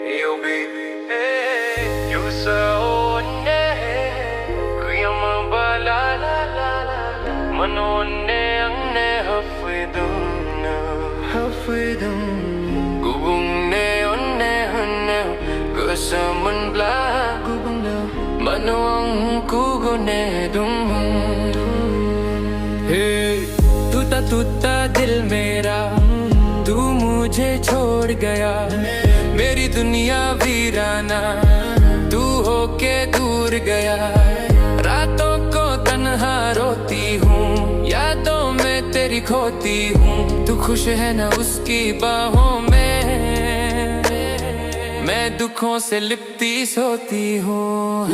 EOB, you so ne, kuyama ba la la la la, mano ne ang ne hafidum, gubung ne onne hanne, kasaman bla, gubung na, mano ang kugo ne dum. Hey, टूटा दिल मेरा, तू मुझे छोड़ गया, मेरी दुनिया वीराना, तू होके दूर गया। रातों को तन्हा रोती हूँ, यादों में तेरी खोती हूँ। तू खुश है ना उसकी बाहों में, मैं दुखों से लिपटी सोती हूँ।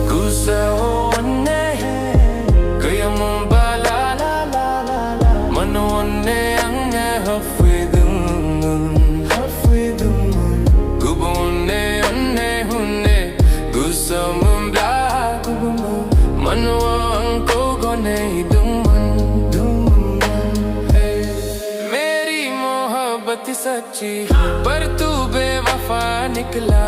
गुस्सा हो मेरी मोहब्बत सच्ची पर तू बेवफा निकला।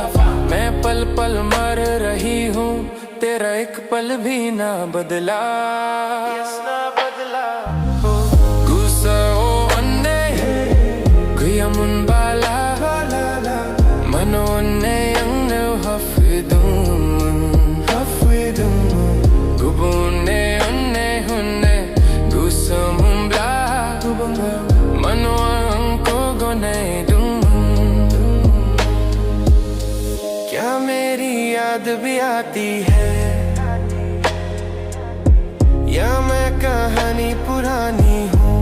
मैं पल पल मर रही हूँ, तेरा एक पल भी ना बदला। गुस्सा ओ अन्ने गुयामुन बाला मनो अन्ने यंग हफिदुम गुबुने अन्ने हुन्ने गुस्सामुन बला मनो अंको गोने दुम। क्या मेरी याद भी आती है या मैं कहानी पुरानी हूँ?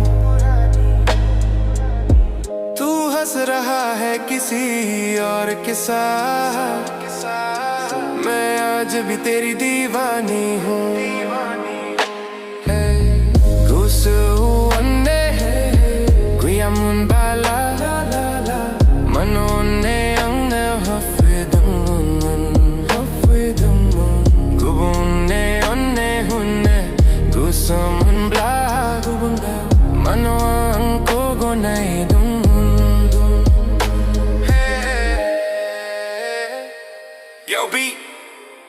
तू हंस रहा है किसी और के साथ, मैं आज भी तेरी दीवानी हूँ। गुस्साने गुयामुन बाला मनो ने अंग हफिदुम गुबुने onne hunne gusamun bla mano anko gonai dum। Yo, beat.